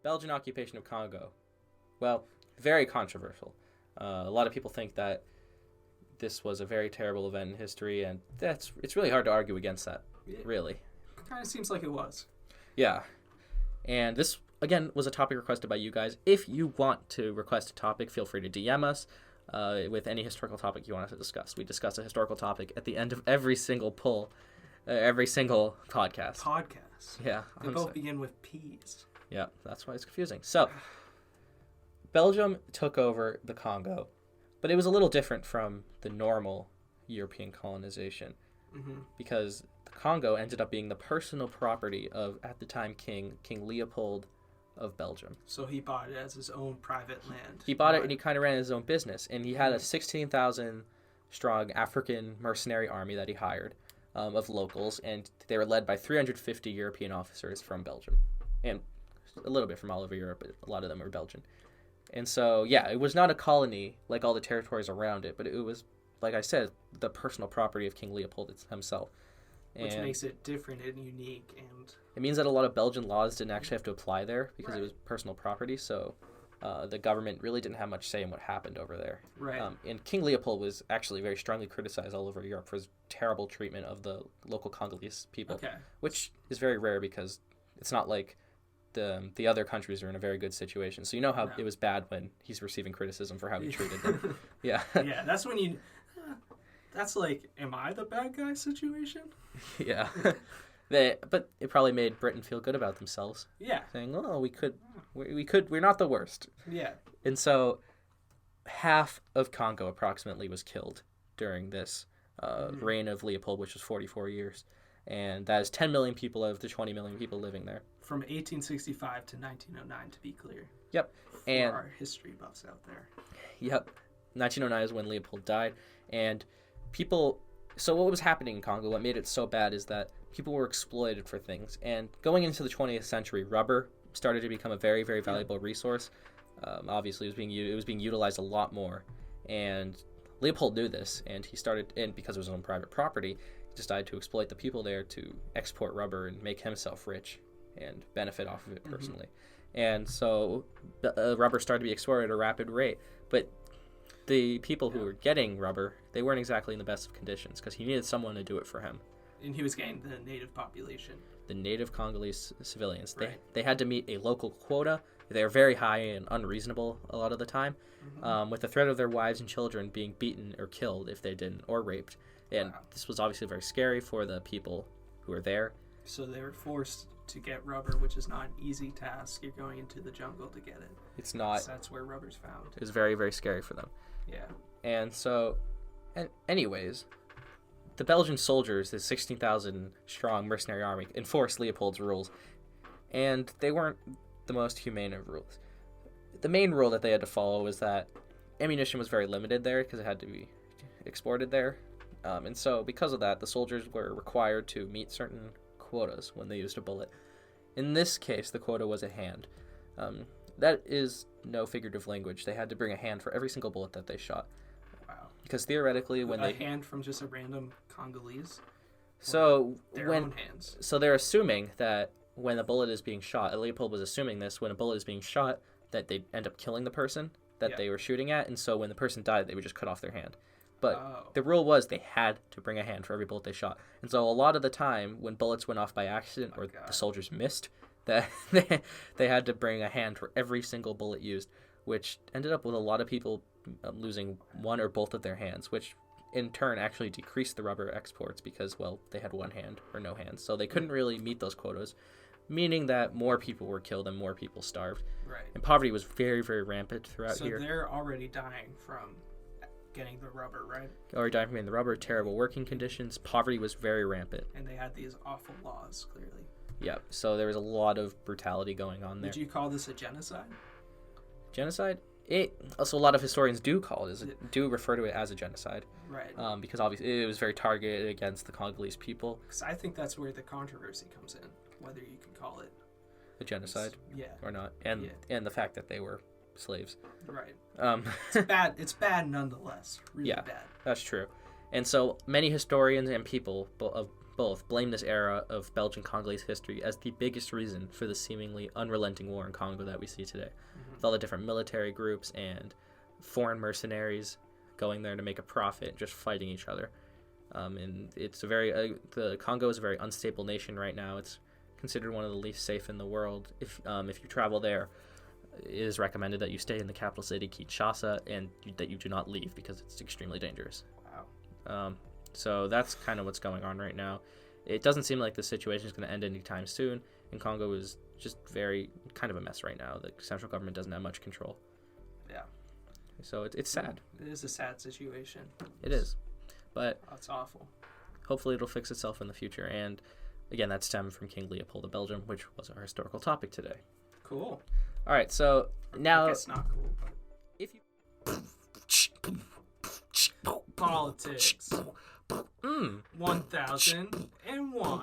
Belgian occupation of Congo. Well, very controversial. A lot of people think that this was a very terrible event in history, and it's really hard to argue against that, really. Kind of seems like it was. Yeah. And this, again, was a topic requested by you guys. If you want to request a topic, feel free to DM us with any historical topic you want us to discuss. We discuss a historical topic at the end of every single poll, every single podcast. Yeah. They both begin with P's. Yeah, that's why it's confusing. So, Belgium took over the Congo, but it was a little different from the normal European colonization because the Congo ended up being the personal property of, at the time, King Leopold of Belgium. So he bought it as his own private land. He bought it and he kind of ran his own business, and he had a 16,000 strong African mercenary army that he hired of locals, and they were led by 350 European officers from Belgium, and a little bit from all over Europe, but a lot of them were Belgian. And so, yeah, it was not a colony like all the territories around it, but it was, like I said, the personal property of King Leopold himself. Which makes it different and unique. And it means that a lot of Belgian laws didn't actually have to apply there because it was personal property, so the government really didn't have much say in what happened over there. Right. And King Leopold was actually very strongly criticized all over Europe for his terrible treatment of the local Congolese people, which is very rare because it's not like the other countries are in a very good situation. So you know how it was bad when he's receiving criticism for how he treated them. Yeah. Yeah, that's when you... That's like, am I the bad guy situation? Yeah. But it probably made Britain feel good about themselves. Yeah. Saying, oh, we're not the worst. Yeah. And so half of Congo approximately was killed during this reign of Leopold, which was 44 years. And that is 10 million people out of the 20 million people living there. From 1865 to 1909, to be clear. Yep. For our history buffs out there. Yep. 1909 is when Leopold died. And so what was happening in Congo, what made it so bad is that people were exploited for things. And going into the 20th century, rubber started to become a very, very valuable resource. Obviously, it was being utilized a lot more. And Leopold knew this, and because it was his own private property, he decided to exploit the people there to export rubber and make himself rich and benefit off of it personally. And so rubber started to be exported at a rapid rate. But the people who were getting rubber, they weren't exactly in the best of conditions because he needed someone to do it for him. And he was getting the native population. The native Congolese civilians. Right. They had to meet a local quota. They were very high and unreasonable a lot of the time, with the threat of their wives and children being beaten or killed if they didn't, or raped. And this was obviously very scary for the people who were there. So they were forced to get rubber, which is not an easy task. You're going into the jungle to get it. It's not. So that's where rubber's found. It was very, very scary for them. Yeah. And so, anyways, the Belgian soldiers, this 16,000 strong mercenary army, enforced Leopold's rules. And they weren't the most humane of rules. The main rule that they had to follow was that ammunition was very limited there because it had to be exported there. And so because of that, the soldiers were required to meet certain quotas when they used a bullet. In this case, the quota was a hand. That is no figurative language. They had to bring a hand for every single bullet that they shot. Wow. Because theoretically, when a hand from just a random Congolese? So their own hands. So they're assuming that when a bullet is being shot, Leopold was assuming this, when a bullet is being shot, that they'd end up killing the person that they were shooting at, and so when the person died, they would just cut off their hand. But the rule was they had to bring a hand for every bullet they shot. And so a lot of the time, when bullets went off by accident or the soldiers missed, that they had to bring a hand for every single bullet used, which ended up with a lot of people losing one or both of their hands, which in turn actually decreased the rubber exports because, well, they had one hand or no hands. So they couldn't really meet those quotas, meaning that more people were killed and more people starved. Right. And poverty was very, very rampant throughout here. So they're already dying from getting the rubber, right? Already dying from getting the rubber, terrible working conditions. Poverty was very rampant. And they had these awful laws, clearly. Yeah, so there was a lot of brutality going on there. Would you call this a genocide? Genocide? Also, a lot of historians do refer to it as a genocide. Right. Because obviously it was very targeted against the Congolese people. Because I think that's where the controversy comes in, whether you can call it a genocide or not, and the fact that they were slaves. Right. It's bad. It's bad nonetheless. Really bad. That's true. And so many historians and people of both blame this era of Belgian Congolese history as the biggest reason for the seemingly unrelenting war in Congo that we see today. With all the different military groups and foreign mercenaries going there to make a profit, just fighting each other. And it's a very the Congo is a very unstable nation right now. It's considered one of the least safe in the world. If you travel there, it is recommended that you stay in the capital city, Kinshasa, and that you do not leave because it's extremely dangerous. Wow. So that's kind of what's going on right now. It doesn't seem like the situation is going to end anytime soon, and Congo is just very kind of a mess right now. The central government doesn't have much control. Yeah. So it's sad. It is a sad situation. It is. But That's awful. hopefully it'll fix itself in the future. And again, that stemmed from King Leopold of Belgium, which was our historical topic today. Cool. All right, so now I guess not cool, but if you politics. 1001.